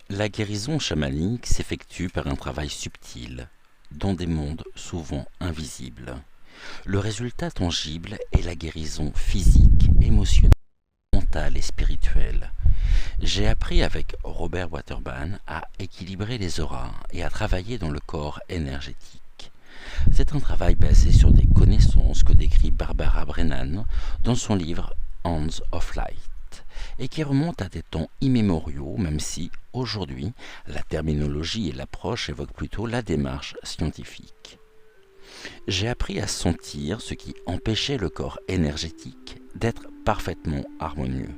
La guérison chamanique s'effectue par un travail subtil, dans des mondes souvent invisibles. Le résultat tangible est la guérison physique, émotionnelle, mentale et spirituelle. J'ai appris avec Robert Waterban à équilibrer les auras et à travailler dans le corps énergétique. C'est un travail basé sur des connaissances que décrit Barbara Brennan dans son livre Hands of Light et qui remonte à des temps immémoriaux, même si, aujourd'hui, la terminologie et l'approche évoquent plutôt la démarche scientifique. J'ai appris à sentir ce qui empêchait le corps énergétique d'être parfaitement harmonieux.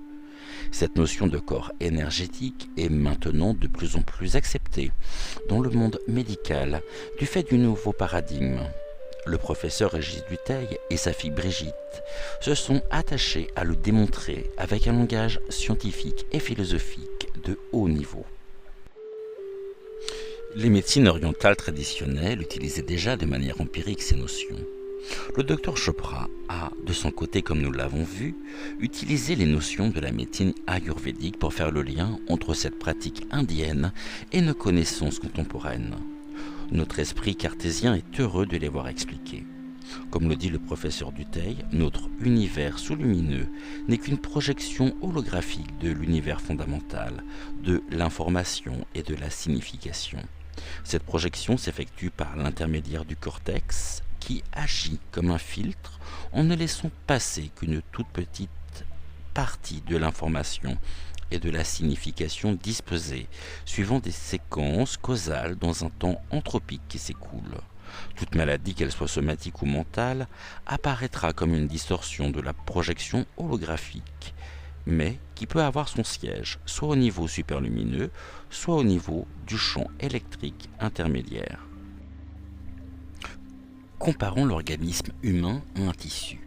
Cette notion de corps énergétique est maintenant de plus en plus acceptée dans le monde médical du fait du nouveau paradigme. Le professeur Régis Dutheil et sa fille Brigitte se sont attachés à le démontrer avec un langage scientifique et philosophique de haut niveau. Les médecines orientales traditionnelles utilisaient déjà de manière empirique ces notions. Le docteur Chopra a, de son côté comme nous l'avons vu, utilisé les notions de la médecine ayurvédique pour faire le lien entre cette pratique indienne et nos connaissances contemporaines. Notre esprit cartésien est heureux de les voir expliquer. Comme le dit le professeur Dutheil, notre univers sous-lumineux n'est qu'une projection holographique de l'univers fondamental, de l'information et de la signification. Cette projection s'effectue par l'intermédiaire du cortex, qui agit comme un filtre en ne laissant passer qu'une toute petite partie de l'information et de la signification disposée, suivant des séquences causales dans un temps anthropique qui s'écoule. Toute maladie, qu'elle soit somatique ou mentale, apparaîtra comme une distorsion de la projection holographique, mais qui peut avoir son siège soit au niveau superlumineux, soit au niveau du champ électrique intermédiaire. Comparons l'organisme humain à un tissu.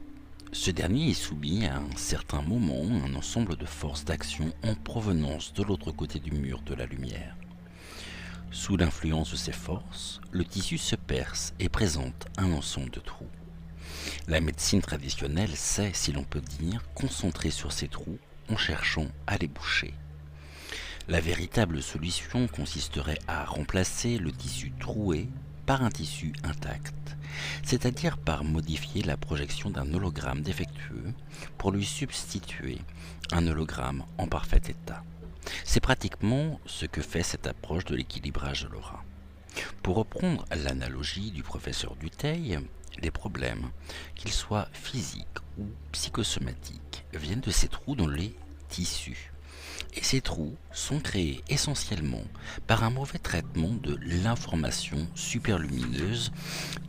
Ce dernier est soumis à un certain moment à un ensemble de forces d'action en provenance de l'autre côté du mur de la lumière. Sous l'influence de ces forces, le tissu se perce et présente un ensemble de trous. La médecine traditionnelle sait, si l'on peut dire, concentrer sur ces trous en cherchant à les boucher. La véritable solution consisterait à remplacer le tissu troué par un tissu intact, c'est-à-dire par modifier la projection d'un hologramme défectueux pour lui substituer un hologramme en parfait état. C'est pratiquement ce que fait cette approche de l'équilibrage de l'aura. Pour reprendre l'analogie du professeur Dutheil, les problèmes, qu'ils soient physiques ou psychosomatiques, viennent de ces trous dans les tissus. Et ces trous sont créés essentiellement par un mauvais traitement de l'information superlumineuse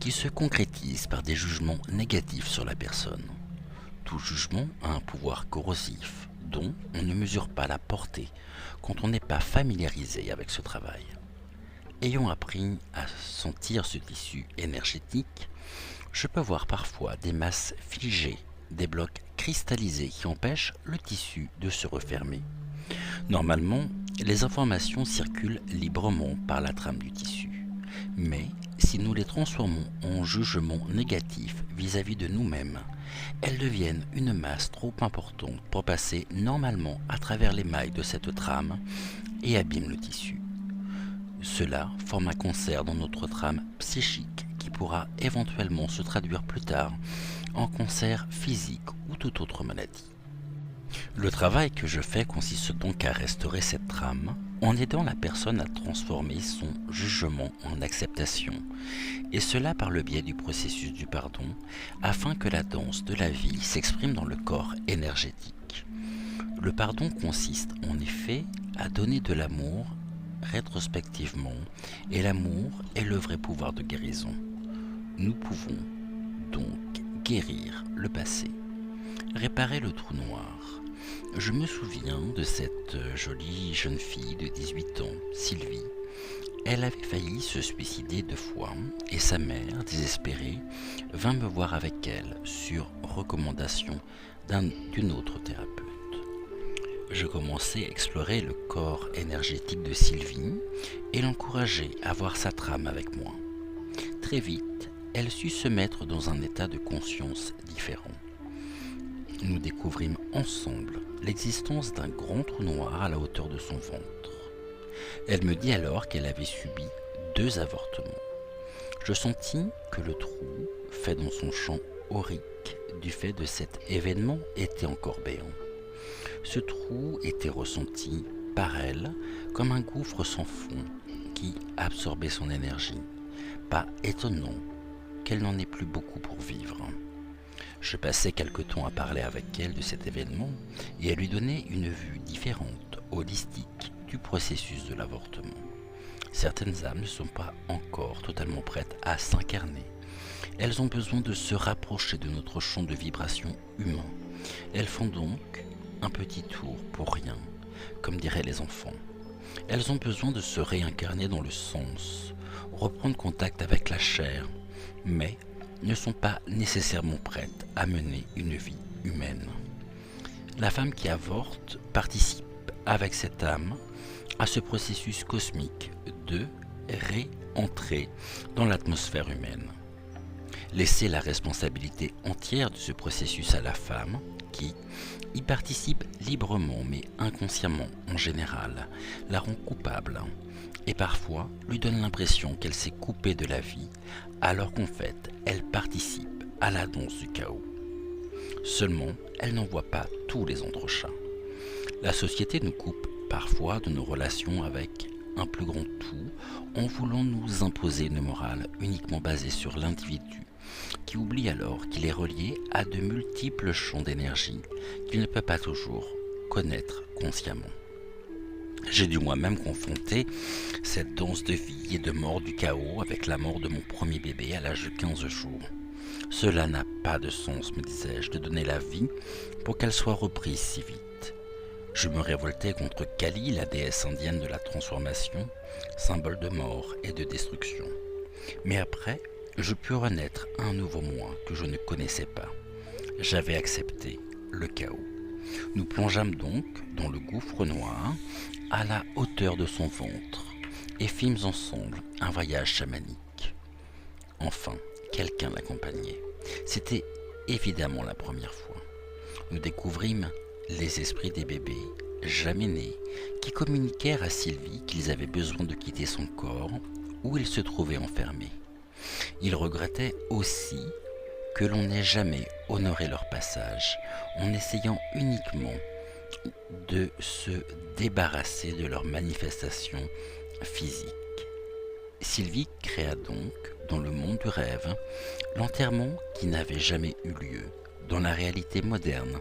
qui se concrétise par des jugements négatifs sur la personne. Tout jugement a un pouvoir corrosif dont on ne mesure pas la portée quand on n'est pas familiarisé avec ce travail. Ayant appris à sentir ce tissu énergétique, je peux voir parfois des masses figées, des blocs cristallisés qui empêchent le tissu de se refermer. Normalement, les informations circulent librement par la trame du tissu, mais si nous les transformons en jugements négatifs vis-à-vis de nous-mêmes, elles deviennent une masse trop importante pour passer normalement à travers les mailles de cette trame et abîment le tissu. Cela forme un cancer dans notre trame psychique qui pourra éventuellement se traduire plus tard en cancer physique ou toute autre maladie. Le travail que je fais consiste donc à restaurer cette trame en aidant la personne à transformer son jugement en acceptation, et cela par le biais du processus du pardon, afin que la danse de la vie s'exprime dans le corps énergétique. Le pardon consiste en effet à donner de l'amour rétrospectivement, et l'amour est le vrai pouvoir de guérison. Nous pouvons donc guérir le passé, réparer le trou noir. Je me souviens de cette jolie jeune fille de 18 ans, Sylvie. Elle avait failli se suicider 2 fois et sa mère, désespérée, vint me voir avec elle sur recommandation d'une autre thérapeute. Je commençai à explorer le corps énergétique de Sylvie et l'encourageai à voir sa trame avec moi. Très vite, elle sut se mettre dans un état de conscience différent. Nous découvrîmes ensemble l'existence d'un grand trou noir à la hauteur de son ventre. Elle me dit alors qu'elle avait subi 2 avortements. Je sentis que le trou, fait dans son champ aurique du fait de cet événement, était encore béant. Ce trou était ressenti par elle comme un gouffre sans fond qui absorbait son énergie. Pas étonnant qu'elle n'en ait plus beaucoup pour vivre. Je passais quelque temps à parler avec elle de cet événement et à lui donner une vue différente, holistique, du processus de l'avortement. Certaines âmes ne sont pas encore totalement prêtes à s'incarner. Elles ont besoin de se rapprocher de notre champ de vibration humain. Elles font donc un petit tour pour rien, comme diraient les enfants. Elles ont besoin de se réincarner dans le sens, reprendre contact avec la chair, mais ne sont pas nécessairement prêtes à mener une vie humaine. La femme qui avorte participe avec cette âme à ce processus cosmique de réentrer dans l'atmosphère humaine. Laisser la responsabilité entière de ce processus à la femme qui y participe librement mais inconsciemment en général, la rend coupable et parfois lui donne l'impression qu'elle s'est coupée de la vie alors qu'en fait elle participe à la danse du chaos. Seulement, elle n'en voit pas tous les entrechats. La société nous coupe parfois de nos relations avec un plus grand tout en voulant nous imposer une morale uniquement basée sur l'individu qui oublie alors qu'il est relié à de multiples champs d'énergie qu'il ne peut pas toujours connaître consciemment. J'ai dû moi-même confronter cette danse de vie et de mort du chaos avec la mort de mon premier bébé à l'âge de 15 jours. Cela n'a pas de sens, me disais-je, de donner la vie pour qu'elle soit reprise si vite. Je me révoltais contre Kali, la déesse indienne de la transformation, symbole de mort et de destruction. Mais après, je pus renaître un nouveau moi que je ne connaissais pas. J'avais accepté le chaos. Nous plongeâmes donc dans le gouffre noir à la hauteur de son ventre et fîmes ensemble un voyage chamanique. Enfin, quelqu'un l'accompagnait. C'était évidemment la première fois. Nous découvrîmes les esprits des bébés jamais nés qui communiquèrent à Sylvie qu'ils avaient besoin de quitter son corps où ils se trouvaient enfermés. Ils regrettaient aussi que l'on n'ait jamais honoré leur passage en essayant uniquement de se débarrasser de leurs manifestations physiques. Sylvie créa donc, dans le monde du rêve, l'enterrement qui n'avait jamais eu lieu. Dans la réalité moderne,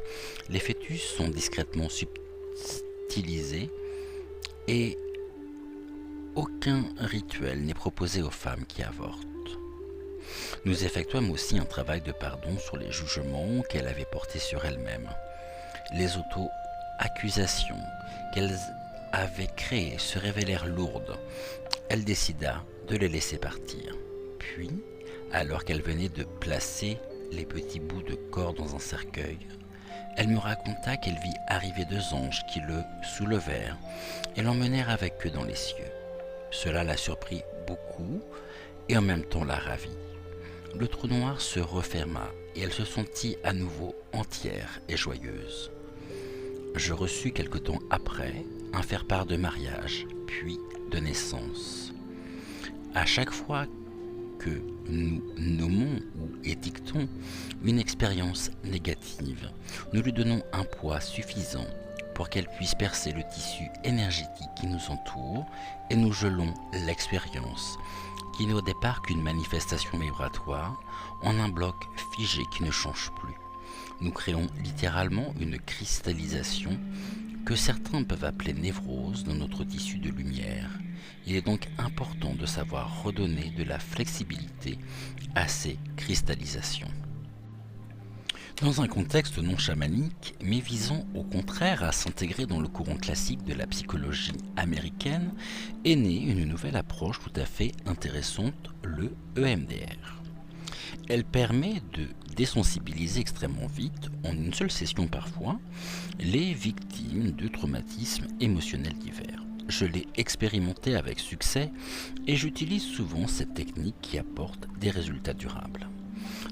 les fœtus sont discrètement subtilisés et aucun rituel n'est proposé aux femmes qui avortent. Nous effectuâmes aussi un travail de pardon sur les jugements qu'elle avait portés sur elle-même. Les auto-accusations qu'elle avait créées se révélèrent lourdes. Elle décida de les laisser partir. Puis, alors qu'elle venait de placer les petits bouts de corps dans un cercueil, elle me raconta qu'elle vit arriver 2 anges qui le soulevèrent et l'emmenèrent avec eux dans les cieux. Cela la surprit beaucoup et en même temps la ravit. Le trou noir se referma et elle se sentit à nouveau entière et joyeuse. Je reçus quelque temps après un faire-part de mariage, puis de naissance. À chaque fois que nous nommons ou étiquetons une expérience négative, nous lui donnons un poids suffisant pour qu'elle puisse percer le tissu énergétique qui nous entoure et nous gelons l'expérience qui n'est au départ qu'une manifestation vibratoire en un bloc figé qui ne change plus. Nous créons littéralement une cristallisation que certains peuvent appeler névrose dans notre tissu de lumière. Il est donc important de savoir redonner de la flexibilité à ces cristallisations. Dans un contexte non chamanique, mais visant au contraire à s'intégrer dans le courant classique de la psychologie américaine, est née une nouvelle approche tout à fait intéressante, le EMDR. Elle permet de désensibiliser extrêmement vite, en une seule session parfois, les victimes de traumatismes émotionnels divers. Je l'ai expérimenté avec succès et j'utilise souvent cette technique qui apporte des résultats durables.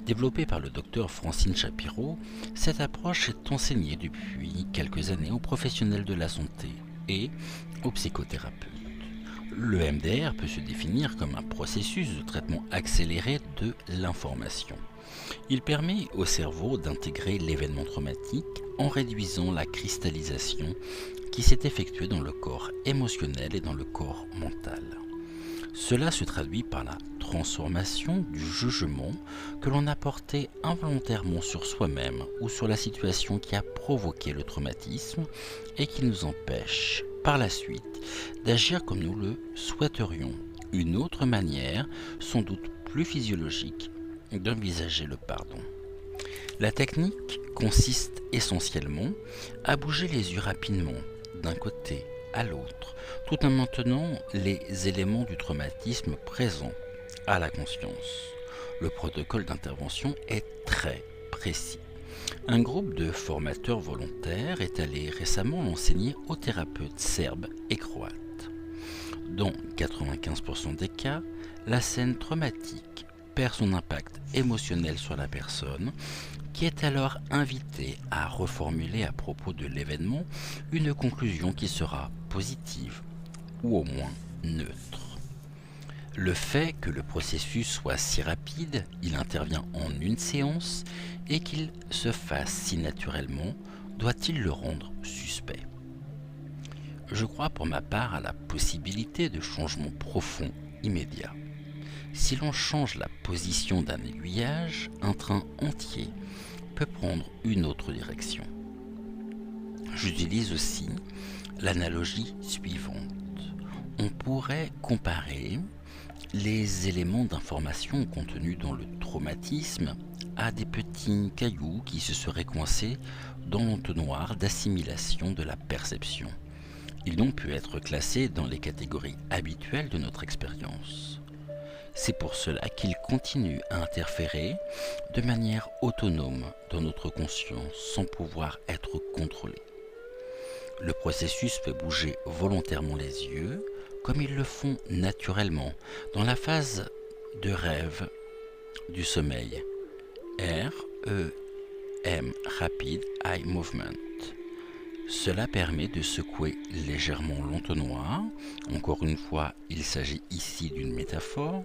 Développée par le docteur Francine Shapiro, cette approche est enseignée depuis quelques années aux professionnels de la santé et aux psychothérapeutes. Le MDR peut se définir comme un processus de traitement accéléré de l'information. Il permet au cerveau d'intégrer l'événement traumatique en réduisant la cristallisation qui s'est effectuée dans le corps émotionnel et dans le corps mental. Cela se traduit par la transformation du jugement que l'on a porté involontairement sur soi-même ou sur la situation qui a provoqué le traumatisme et qui nous empêche, par la suite, d'agir comme nous le souhaiterions. Une autre manière, sans doute plus physiologique, d'envisager le pardon. La technique consiste essentiellement à bouger les yeux rapidement, d'un côté à l'autre, tout en maintenant les éléments du traumatisme présents à la conscience. Le protocole d'intervention est très précis. Un groupe de formateurs volontaires est allé récemment l'enseigner aux thérapeutes serbes et croates. Dans 95% des cas, la scène traumatique perd son impact émotionnel sur la personne, qui est alors invitée à reformuler à propos de l'événement une conclusion qui sera positive ou au moins neutre. Le fait que le processus soit si rapide, il intervient en une séance, et qu'il se fasse si naturellement, doit-il le rendre suspect? Je crois pour ma part à la possibilité de changements profonds immédiats. Si l'on change la position d'un aiguillage, un train entier peut prendre une autre direction. J'utilise aussi l'analogie suivante. On pourrait comparer les éléments d'information contenus dans le traumatisme à des petits cailloux qui se seraient coincés dans l'entonnoir d'assimilation de la perception. Ils n'ont pu être classés dans les catégories habituelles de notre expérience. C'est pour cela qu'ils continuent à interférer de manière autonome dans notre conscience sans pouvoir être contrôlés. Le processus fait bouger volontairement les yeux comme ils le font naturellement dans la phase de rêve du sommeil. REM, Rapid Eye Movement. Cela permet de secouer légèrement l'entonnoir, encore une fois il s'agit ici d'une métaphore,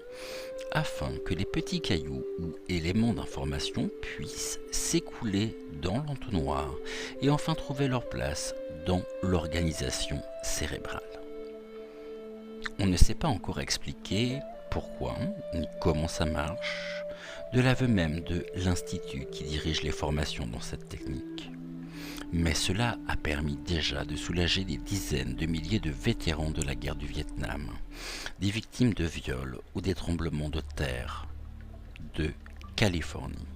afin que les petits cailloux ou éléments d'information puissent s'écouler dans l'entonnoir et enfin trouver leur place dans l'organisation cérébrale. On ne sait pas encore expliquer pourquoi ni comment ça marche, de l'aveu même de l'Institut qui dirige les formations dans cette technique. Mais cela a permis déjà de soulager des dizaines de milliers de vétérans de la guerre du Vietnam, des victimes de viols ou des tremblements de terre de Californie.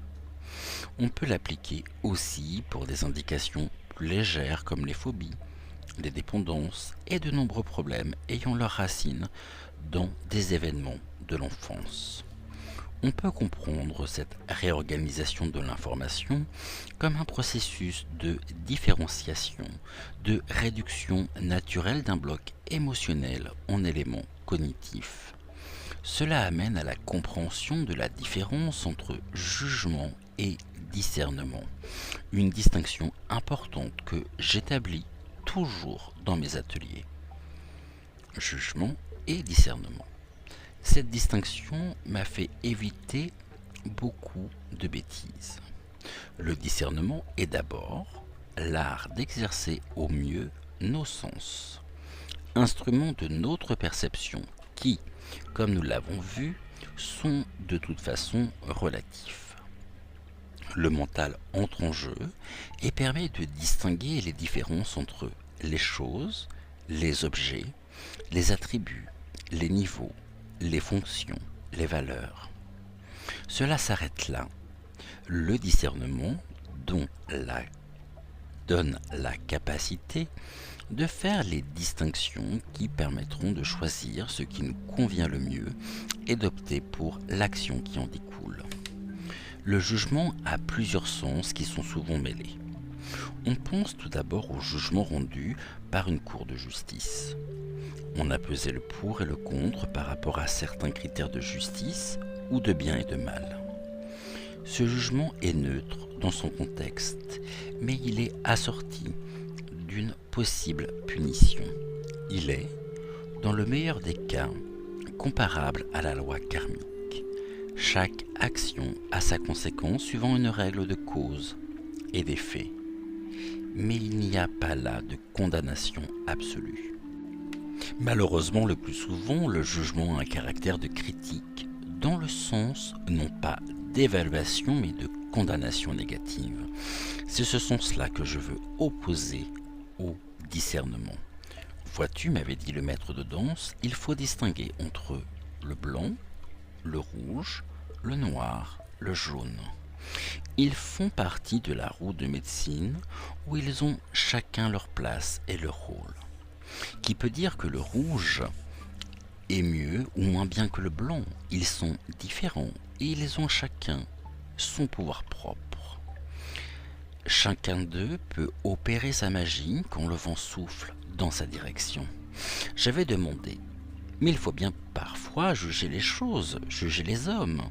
On peut l'appliquer aussi pour des indications plus légères comme les phobies, les dépendances et de nombreux problèmes ayant leurs racines dans des événements de l'enfance. On peut comprendre cette réorganisation de l'information comme un processus de différenciation, de réduction naturelle d'un bloc émotionnel en éléments cognitifs. Cela amène à la compréhension de la différence entre jugement et discernement, une distinction importante que j'établis toujours dans mes ateliers. Jugement et discernement. Cette distinction m'a fait éviter beaucoup de bêtises. Le discernement est d'abord l'art d'exercer au mieux nos sens, instruments de notre perception qui, comme nous l'avons vu, sont de toute façon relatifs. Le mental entre en jeu et permet de distinguer les différences entre les choses, les objets, les attributs, les niveaux, les fonctions, les valeurs. Cela s'arrête là. Le discernement donne la capacité de faire les distinctions qui permettront de choisir ce qui nous convient le mieux et d'opter pour l'action qui en découle. Le jugement a plusieurs sens qui sont souvent mêlés. On pense tout d'abord au jugement rendu par une cour de justice. On a pesé le pour et le contre par rapport à certains critères de justice ou de bien et de mal. Ce jugement est neutre dans son contexte, mais il est assorti d'une possible punition. Il est dans le meilleur des cas, comparable à la loi karmique. Chaque action a sa conséquence suivant une règle de cause et d'effet. Mais il n'y a pas là de condamnation absolue. Malheureusement, le plus souvent, le jugement a un caractère de critique, dans le sens non pas d'évaluation mais de condamnation négative. C'est ce sens-là que je veux opposer au discernement. Vois-tu, m'avait dit le maître de danse, il faut distinguer entre le blanc, le rouge, le noir, le jaune. Ils font partie de la roue de médecine où ils ont chacun leur place et leur rôle. Qui peut dire que le rouge est mieux ou moins bien que le blanc? Ils sont différents et ils ont chacun son pouvoir propre. Chacun d'eux peut opérer sa magie quand le vent souffle dans sa direction. J'avais demandé, mais il faut bien parfois juger les choses, juger les hommes,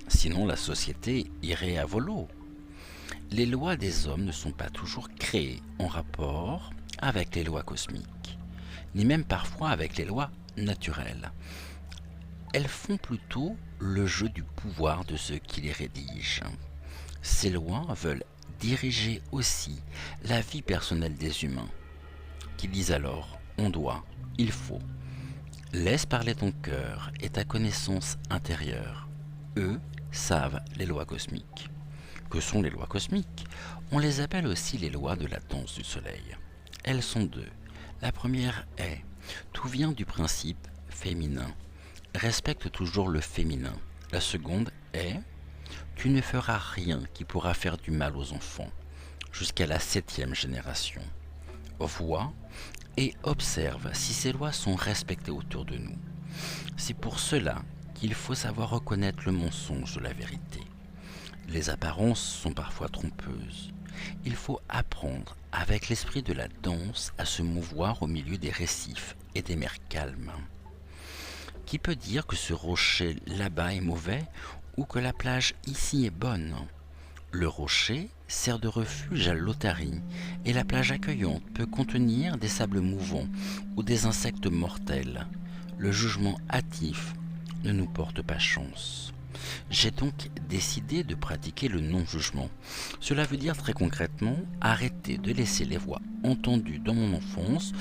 sinon la société irait à volo. Les lois des hommes ne sont pas toujours créées en rapport avec les lois cosmiques, ni même parfois avec les lois naturelles. Elles font plutôt le jeu du pouvoir de ceux qui les rédigent. Ces lois veulent diriger aussi la vie personnelle des humains, qui disent alors « on doit, il faut ». Laisse parler ton cœur et ta connaissance intérieure. Eux savent les lois cosmiques. Que sont les lois cosmiques? On les appelle aussi les lois de la danse du soleil. Elles sont deux. La première est « tout vient du principe féminin. Respecte toujours le féminin ». La seconde est « tu ne feras rien qui pourra faire du mal aux enfants, jusqu'à la 7e génération. Vois et observe si ces lois sont respectées autour de nous. C'est pour cela qu'il faut savoir reconnaître le mensonge de la vérité. Les apparences sont parfois trompeuses. Il faut apprendre, avec l'esprit de la danse, à se mouvoir au milieu des récifs et des mers calmes. Qui peut dire que ce rocher là-bas est mauvais ou que la plage ici est bonne? Le rocher sert de refuge à l'otarie et la plage accueillante peut contenir des sables mouvants ou des insectes mortels. Le jugement hâtif ne nous porte pas chance. J'ai donc décidé de pratiquer le non-jugement. Cela veut dire très concrètement arrêter de laisser les voix entendues dans mon enfance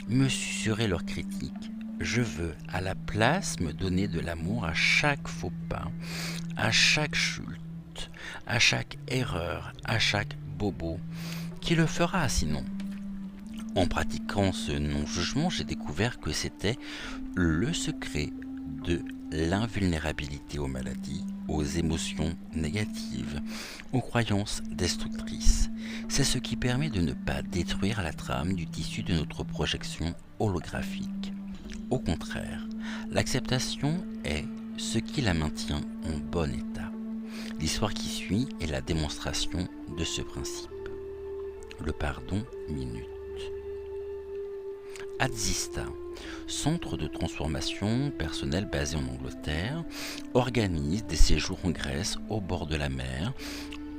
me susurrer leurs critiques. Je veux à la place me donner de l'amour à chaque faux pas, à chaque chute, à chaque erreur, à chaque bobo. Qui le fera sinon? En pratiquant ce non-jugement, j'ai découvert que c'était le secret de l'invulnérabilité aux maladies, aux émotions négatives, aux croyances destructrices. C'est ce qui permet de ne pas détruire la trame du tissu de notre projection holographique. Au contraire, l'acceptation est ce qui la maintient en bon état. L'histoire qui suit est la démonstration de ce principe. Le pardon minute. Adzista, centre de transformation personnelle basé en Angleterre, organise des séjours en Grèce au bord de la mer,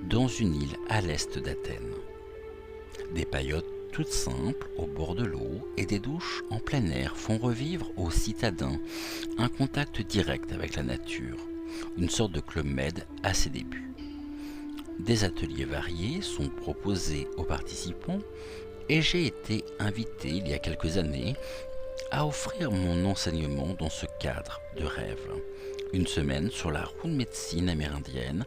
dans une île à l'est d'Athènes. Des paillotes toutes simples au bord de l'eau et des douches en plein air font revivre aux citadins un contact direct avec la nature, une sorte de Club Med à ses débuts. Des ateliers variés sont proposés aux participants et j'ai été invité il y a quelques années à offrir mon enseignement dans ce cadre de rêve. Une semaine sur la roue de médecine amérindienne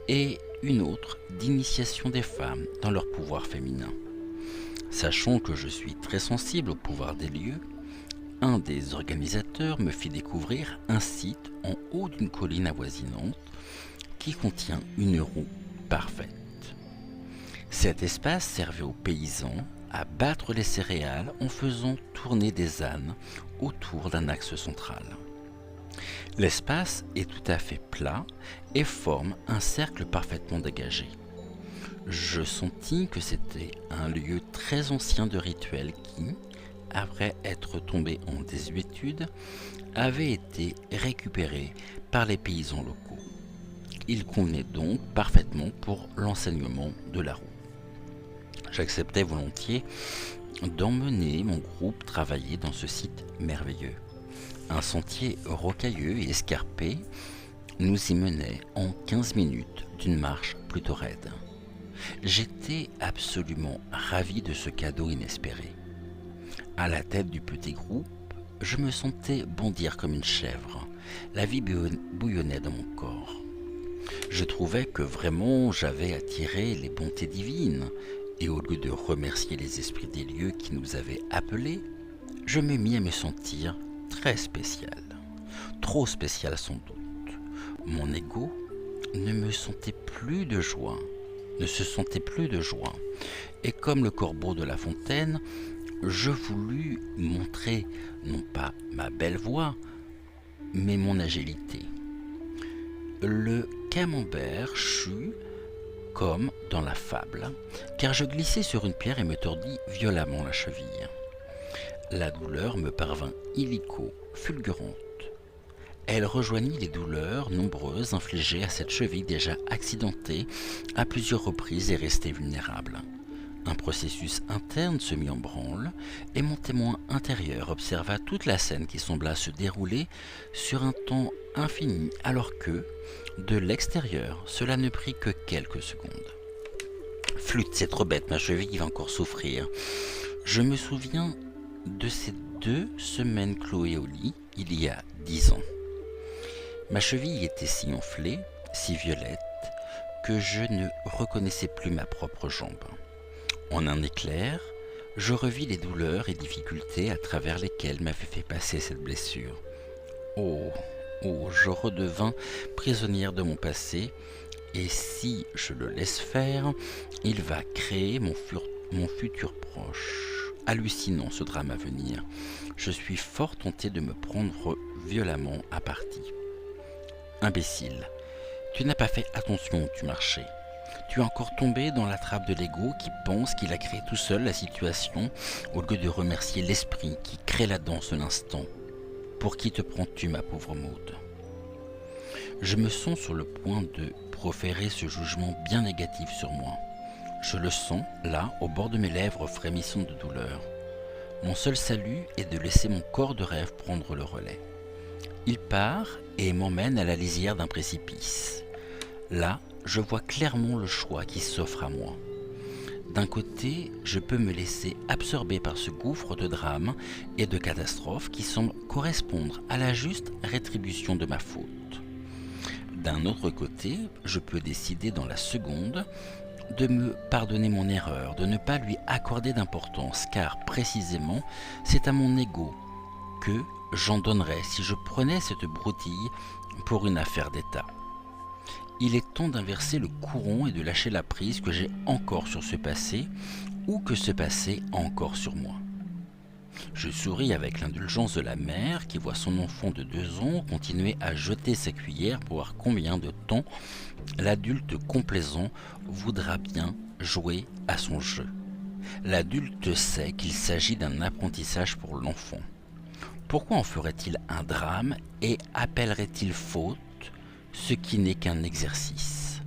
et une autre d'initiation des femmes dans leur pouvoir féminin. Sachant que je suis très sensible au pouvoir des lieux, un des organisateurs me fit découvrir un site en haut d'une colline avoisinante qui contient une roue parfaite. Cet espace servait aux paysans à battre les céréales en faisant tourner des ânes autour d'un axe central. L'espace est tout à fait plat et forme un cercle parfaitement dégagé. Je sentis que c'était un lieu très ancien de rituel qui, après être tombé en désuétude, avait été récupéré par les paysans locaux. Il convenait donc parfaitement pour l'enseignement de la roue. J'acceptais volontiers d'emmener mon groupe travailler dans ce site merveilleux. Un sentier rocailleux et escarpé nous y menait en 15 minutes d'une marche plutôt raide. J'étais absolument ravi de ce cadeau inespéré. À la tête du petit groupe, je me sentais bondir comme une chèvre. La vie bouillonnait dans mon corps. Je trouvais que vraiment j'avais attiré les bontés divines, et au lieu de remercier les esprits des lieux qui nous avaient appelés, je me mis à me sentir très spécial. Trop spécial sans doute. Mon ego ne se sentait plus de joie. Et comme le corbeau de La Fontaine, je voulus montrer non pas ma belle voix, mais mon agilité. Le camembert chut comme dans la fable, car je glissai sur une pierre et me tordis violemment la cheville. La douleur me parvint illico, fulgurante. Elle rejoignit les douleurs nombreuses infligées à cette cheville déjà accidentée à plusieurs reprises et restée vulnérable. Un processus interne se mit en branle et mon témoin intérieur observa toute la scène qui sembla se dérouler sur un temps infini alors que, de l'extérieur, cela ne prit que quelques secondes. Flûte, c'est trop bête, ma cheville va encore souffrir. Je me souviens de ces 2 semaines clouées au lit il y a 10 ans. Ma cheville était si enflée, si violette, que je ne reconnaissais plus ma propre jambe. En un éclair, je revis les douleurs et difficultés à travers lesquelles m'avait fait passer cette blessure. Oh, je redevins prisonnière de mon passé, et si je le laisse faire, il va créer mon futur proche. Hallucinant ce drame à venir. Je suis fort tenté de me prendre violemment à partie. Imbécile, tu n'as pas fait attention où tu marchais. Tu es encore tombé dans la trappe de l'ego qui pense qu'il a créé tout seul la situation au lieu de remercier l'esprit qui crée la danse de l'instant. Pour qui te prends-tu, ma pauvre Maude? Je me sens sur le point de proférer ce jugement bien négatif sur moi. Je le sens, là, au bord de mes lèvres frémissant de douleur. Mon seul salut est de laisser mon corps de rêve prendre le relais. Il part et m'emmène à la lisière d'un précipice. Là, je vois clairement le choix qui s'offre à moi. D'un côté, je peux me laisser absorber par ce gouffre de drames et de catastrophes qui semble correspondre à la juste rétribution de ma faute. D'un autre côté, je peux décider dans la seconde de me pardonner mon erreur, de ne pas lui accorder d'importance, car précisément, c'est à mon ego que j'en donnerais si je prenais cette broutille pour une affaire d'État. Il est temps d'inverser le courant et de lâcher la prise que j'ai encore sur ce passé ou que ce passé a encore sur moi. Je souris avec l'indulgence de la mère qui voit son enfant de 2 ans continuer à jeter sa cuillère pour voir combien de temps l'adulte complaisant voudra bien jouer à son jeu. L'adulte sait qu'il s'agit d'un apprentissage pour l'enfant. Pourquoi en ferait-il un drame et appellerait-il faute ce qui n'est qu'un exercice?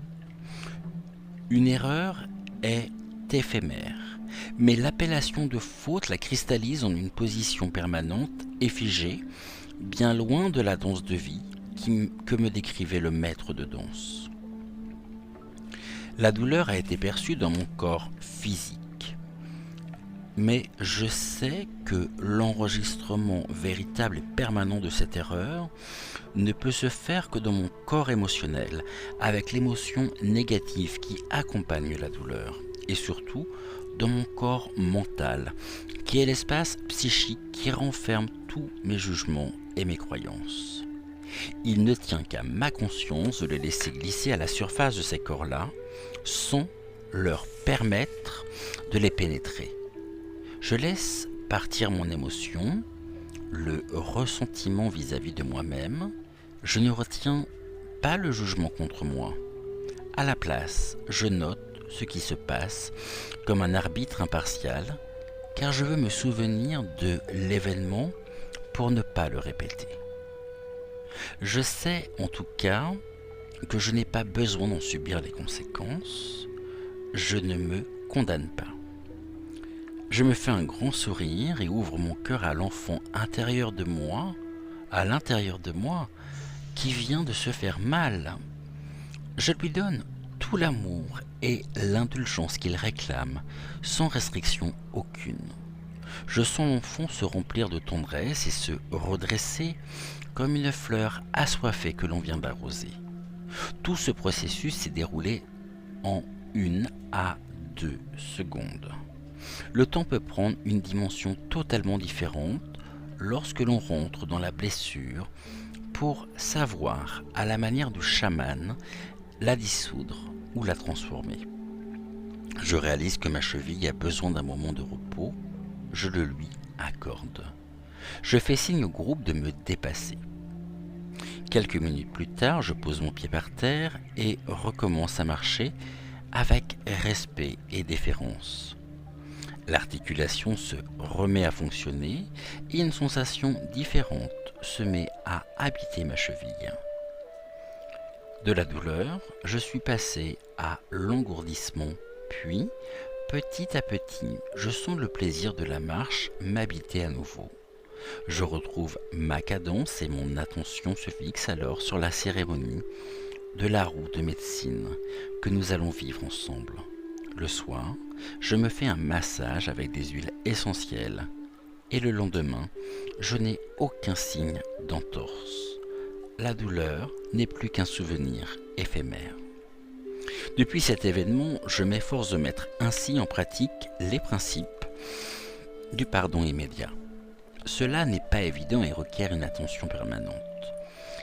Une erreur est éphémère, mais l'appellation de faute la cristallise en une position permanente et figée, bien loin de la danse de vie que me décrivait le maître de danse. La douleur a été perçue dans mon corps physique, mais je sais que l'enregistrement véritable et permanent de cette erreur ne peut se faire que dans mon corps émotionnel, avec l'émotion négative qui accompagne la douleur, et surtout dans mon corps mental, qui est l'espace psychique qui renferme tous mes jugements et mes croyances. Il ne tient qu'à ma conscience de les laisser glisser à la surface de ces corps-là, sans leur permettre de les pénétrer. Je laisse partir mon émotion, le ressentiment vis-à-vis de moi-même. Je ne retiens pas le jugement contre moi. À la place, je note ce qui se passe comme un arbitre impartial, car je veux me souvenir de l'événement pour ne pas le répéter. Je sais en tout cas que je n'ai pas besoin d'en subir les conséquences. Je ne me condamne pas. Je me fais un grand sourire et ouvre mon cœur à l'enfant intérieur de moi, à l'intérieur de moi qui vient de se faire mal. Je lui donne tout l'amour et l'indulgence qu'il réclame, sans restriction aucune. Je sens mon fond se remplir de tendresse et se redresser comme une fleur assoiffée que l'on vient d'arroser. Tout ce processus s'est déroulé en 1 à 2 secondes. Le temps peut prendre une dimension totalement différente lorsque l'on rentre dans la blessure pour savoir, à la manière du chaman, la dissoudre ou la transformer. Je réalise que ma cheville a besoin d'un moment de repos, je le lui accorde. Je fais signe au groupe de me dépasser. Quelques minutes plus tard, je pose mon pied par terre et recommence à marcher avec respect et déférence. L'articulation se remet à fonctionner et une sensation différente se met à habiter ma cheville. De la douleur, je suis passé à l'engourdissement, puis, petit à petit, je sens le plaisir de la marche m'habiter à nouveau. Je retrouve ma cadence et mon attention se fixe alors sur la cérémonie de la roue de médecine que nous allons vivre ensemble. Le soir, je me fais un massage avec des huiles essentielles et le lendemain, je n'ai aucun signe d'entorse. La douleur n'est plus qu'un souvenir éphémère. Depuis cet événement, je m'efforce de mettre ainsi en pratique les principes du pardon immédiat. Cela n'est pas évident et requiert une attention permanente.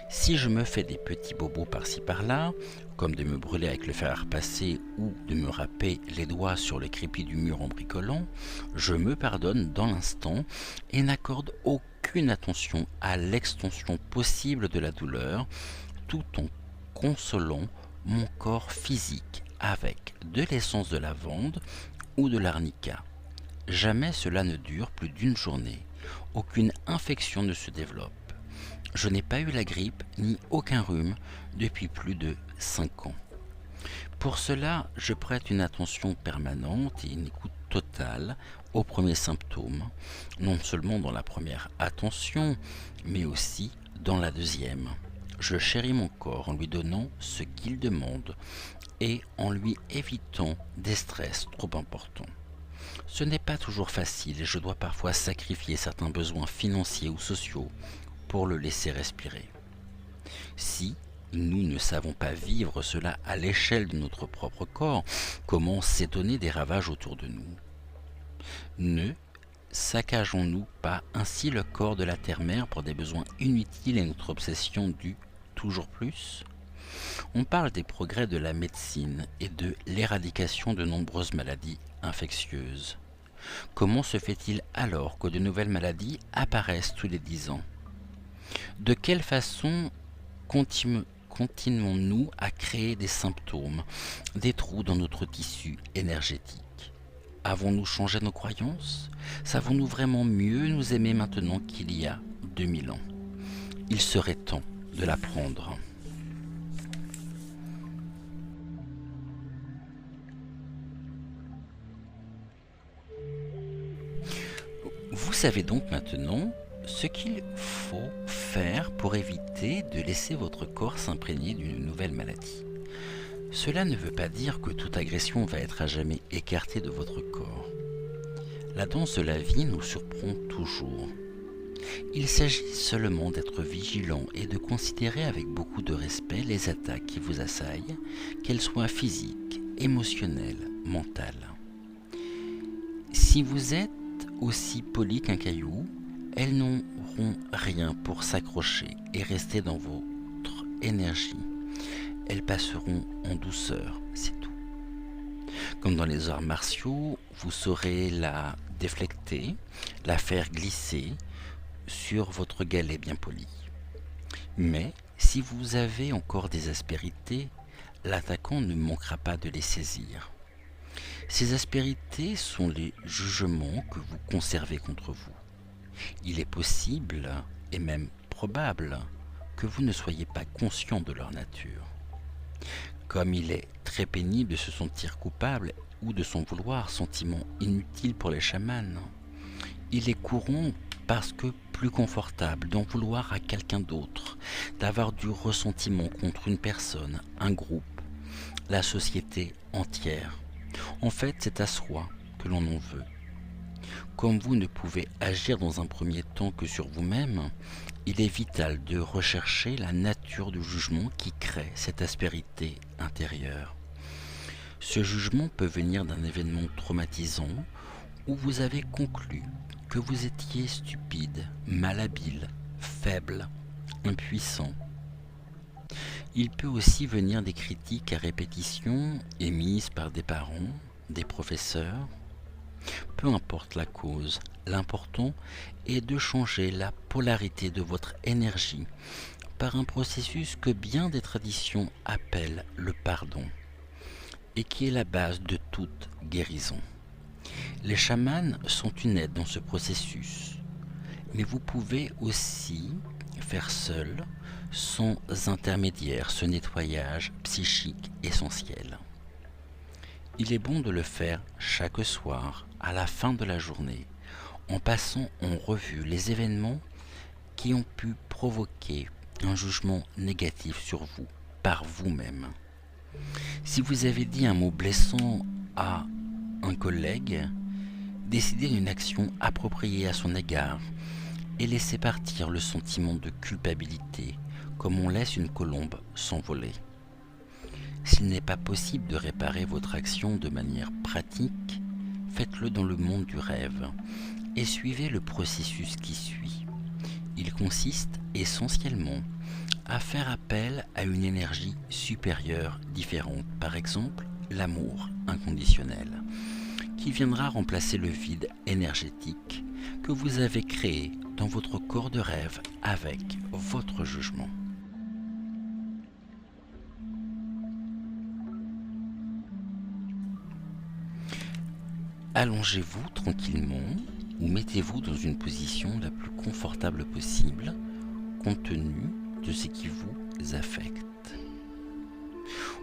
Si je me fais des petits bobos par-ci par-là, comme de me brûler avec le fer à repasser ou de me râper les doigts sur le crépi du mur en bricolant, je me pardonne dans l'instant et n'accorde aucune attention à l'extension possible de la douleur, tout en consolant mon corps physique avec de l'essence de lavande ou de l'arnica. Jamais cela ne dure plus d'une journée. Aucune infection ne se développe. Je n'ai pas eu la grippe ni aucun rhume depuis plus de 5 ans. Pour cela, je prête une attention permanente et une écoute totale aux premiers symptômes, non seulement dans la première attention, mais aussi dans la deuxième. Je chéris mon corps en lui donnant ce qu'il demande et en lui évitant des stress trop importants. Ce n'est pas toujours facile et je dois parfois sacrifier certains besoins financiers ou sociaux pour le laisser respirer. Si nous ne savons pas vivre cela à l'échelle de notre propre corps, comment s'étonner des ravages autour de nous? Ne saccageons-nous pas ainsi le corps de la terre-mère pour des besoins inutiles et notre obsession du toujours plus? On parle des progrès de la médecine et de l'éradication de nombreuses maladies infectieuses. Comment se fait-il alors que de nouvelles maladies apparaissent tous les 10 ans? De quelle façon continuons-nous à créer des symptômes, des trous dans notre tissu énergétique? Avons-nous changé nos croyances? Savons-nous vraiment mieux nous aimer maintenant qu'il y a 2000 ans? Il serait temps de l'apprendre. Vous savez donc maintenant ce qu'il faut faire pour éviter de laisser votre corps s'imprégner d'une nouvelle maladie. Cela ne veut pas dire que toute agression va être à jamais écartée de votre corps. La danse de la vie nous surprend toujours. Il s'agit seulement d'être vigilant et de considérer avec beaucoup de respect les attaques qui vous assaillent, qu'elles soient physiques, émotionnelles, mentales. Si vous êtes aussi poli qu'un caillou, elles n'auront rien pour s'accrocher et rester dans votre énergie. Elles passeront en douceur, c'est tout. Comme dans les arts martiaux, vous saurez la déflecter, la faire glisser sur votre galet bien poli. Mais si vous avez encore des aspérités, l'attaquant ne manquera pas de les saisir. Ces aspérités sont les jugements que vous conservez contre vous. Il est possible, et même probable, que vous ne soyez pas conscient de leur nature. Comme il est très pénible de se sentir coupable ou de s'en vouloir, sentiment inutile pour les chamans, il est courant parce que plus confortable d'en vouloir à quelqu'un d'autre, d'avoir du ressentiment contre une personne, un groupe, la société entière. En fait, c'est à soi que l'on en veut. Comme vous ne pouvez agir dans un premier temps que sur vous-même, il est vital de rechercher la nature du jugement qui crée cette aspérité intérieure. Ce jugement peut venir d'un événement traumatisant où vous avez conclu que vous étiez stupide, malhabile, faible, impuissant. Il peut aussi venir des critiques à répétition émises par des parents, des professeurs. Peu importe la cause, l'important est de changer la polarité de votre énergie par un processus que bien des traditions appellent le pardon et qui est la base de toute guérison. Les chamans sont une aide dans ce processus, mais vous pouvez aussi faire seul, sans intermédiaire, ce nettoyage psychique essentiel. Il est bon de le faire chaque soir, à la fin de la journée, en passant en revue les événements qui ont pu provoquer un jugement négatif sur vous, par vous-même. Si vous avez dit un mot blessant à un collègue, décidez d'une action appropriée à son égard et laissez partir le sentiment de culpabilité, comme on laisse une colombe s'envoler. S'il n'est pas possible de réparer votre action de manière pratique, faites-le dans le monde du rêve et suivez le processus qui suit. Il consiste essentiellement à faire appel à une énergie supérieure différente, par exemple l'amour inconditionnel, qui viendra remplacer le vide énergétique que vous avez créé dans votre corps de rêve avec votre jugement. Allongez-vous tranquillement ou mettez-vous dans une position la plus confortable possible, compte tenu de ce qui vous affecte.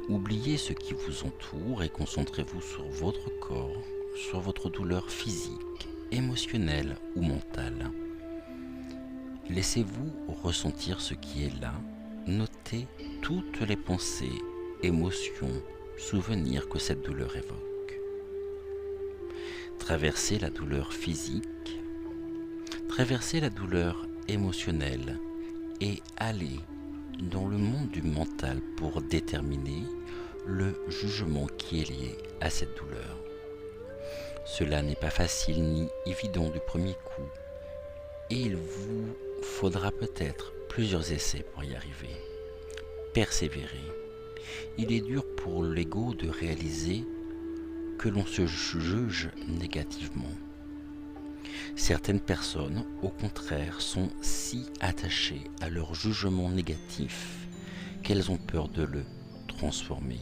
Oubliez ce qui vous entoure et concentrez-vous sur votre corps, sur votre douleur physique, émotionnelle ou mentale. Laissez-vous ressentir ce qui est là, notez toutes les pensées, émotions, souvenirs que cette douleur évoque. Traversez la douleur physique, traversez la douleur émotionnelle et allez dans le monde du mental pour déterminer le jugement qui est lié à cette douleur. Cela n'est pas facile ni évident du premier coup et il vous faudra peut-être plusieurs essais pour y arriver. Persévérez. Il est dur pour l'ego de réaliser que l'on se juge négativement. Certaines personnes, au contraire, sont si attachées à leur jugement négatif qu'elles ont peur de le transformer.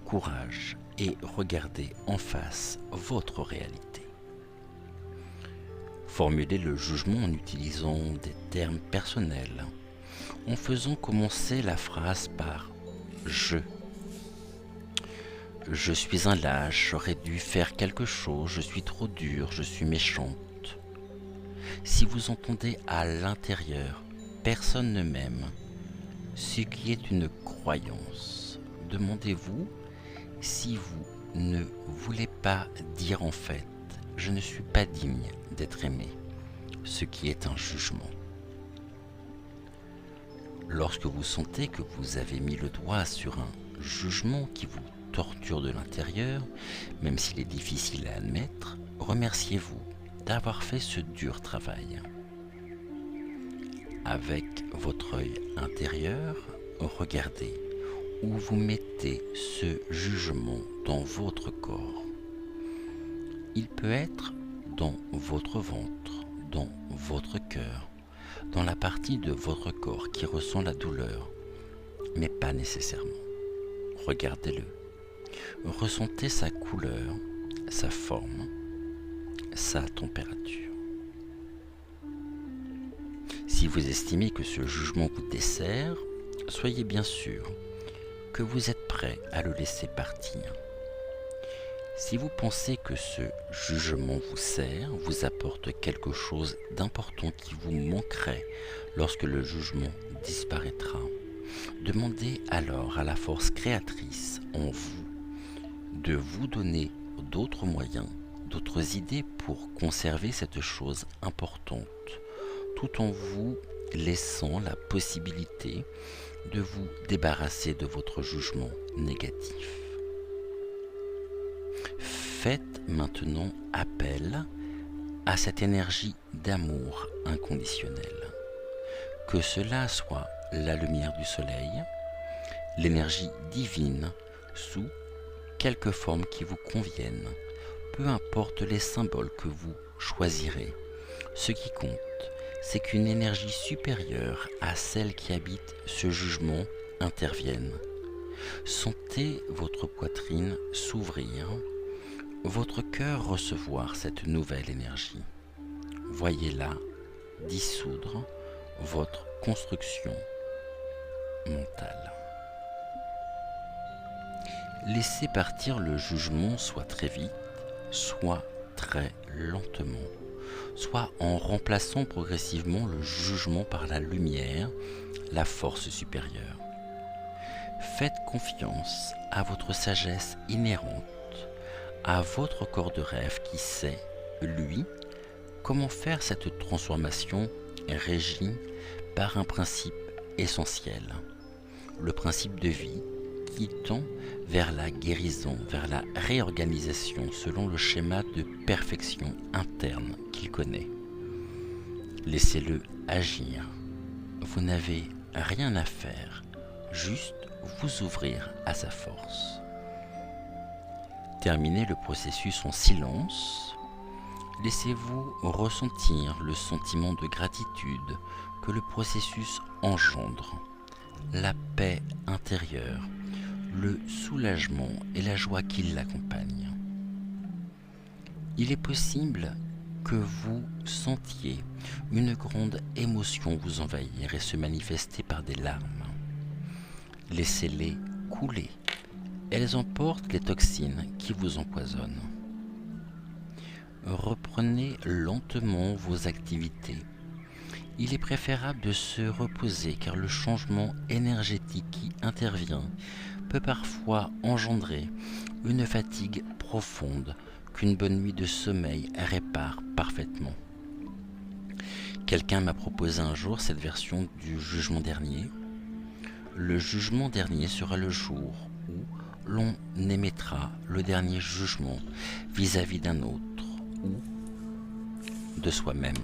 Courage et regardez en face votre réalité. Formulez le jugement en utilisant des termes personnels, en faisant commencer la phrase par « je ». Je suis un lâche, j'aurais dû faire quelque chose, je suis trop dur, je suis méchante. Si vous entendez à l'intérieur « personne ne m'aime », ce qui est une croyance, demandez-vous si vous ne voulez pas dire en fait « je ne suis pas digne d'être aimé », ce qui est un jugement. Lorsque vous sentez que vous avez mis le doigt sur un jugement qui vous torture de l'intérieur, même s'il est difficile à admettre, remerciez-vous d'avoir fait ce dur travail. Avec votre œil intérieur, regardez où vous mettez ce jugement dans votre corps. Il peut être dans votre ventre, dans votre cœur, dans la partie de votre corps qui ressent la douleur, mais pas nécessairement. Regardez-le. Ressentez sa couleur, sa forme, sa température. Si vous estimez que ce jugement vous dessert, soyez bien sûr que vous êtes prêt à le laisser partir. Si vous pensez que ce jugement vous sert, vous apporte quelque chose d'important qui vous manquerait lorsque le jugement disparaîtra, demandez alors à la force créatrice en vous de vous donner d'autres moyens, d'autres idées pour conserver cette chose importante, tout en vous laissant la possibilité de vous débarrasser de votre jugement négatif. Faites maintenant appel à cette énergie d'amour inconditionnel. Que cela soit la lumière du soleil, l'énergie divine sous quelque forme qui vous convienne, peu importe les symboles que vous choisirez. Ce qui compte, c'est qu'une énergie supérieure à celle qui habite ce jugement intervienne. Sentez votre poitrine s'ouvrir, votre cœur recevoir cette nouvelle énergie. Voyez-la dissoudre votre construction mentale. Laissez partir le jugement soit très vite, soit très lentement, soit en remplaçant progressivement le jugement par la lumière, la force supérieure. Faites confiance à votre sagesse inhérente, à votre corps de rêve qui sait, lui, comment faire cette transformation régie par un principe essentiel, le principe de vie qui tend vers la guérison, vers la réorganisation selon le schéma de perfection interne qu'il connaît. Laissez-le agir. Vous n'avez rien à faire, juste vous ouvrir à sa force. Terminez le processus en silence. Laissez-vous ressentir le sentiment de gratitude que le processus engendre, la paix intérieure, le soulagement et la joie qui l'accompagnent. Il est possible que vous sentiez une grande émotion vous envahir et se manifester par des larmes. Laissez-les couler. Elles emportent les toxines qui vous empoisonnent. Reprenez lentement vos activités. Il est préférable de se reposer car le changement énergétique qui intervient peut parfois engendrer une fatigue profonde qu'une bonne nuit de sommeil répare parfaitement. Quelqu'un m'a proposé un jour cette version du jugement dernier. Le jugement dernier sera le jour où l'on émettra le dernier jugement vis-à-vis d'un autre ou de soi-même.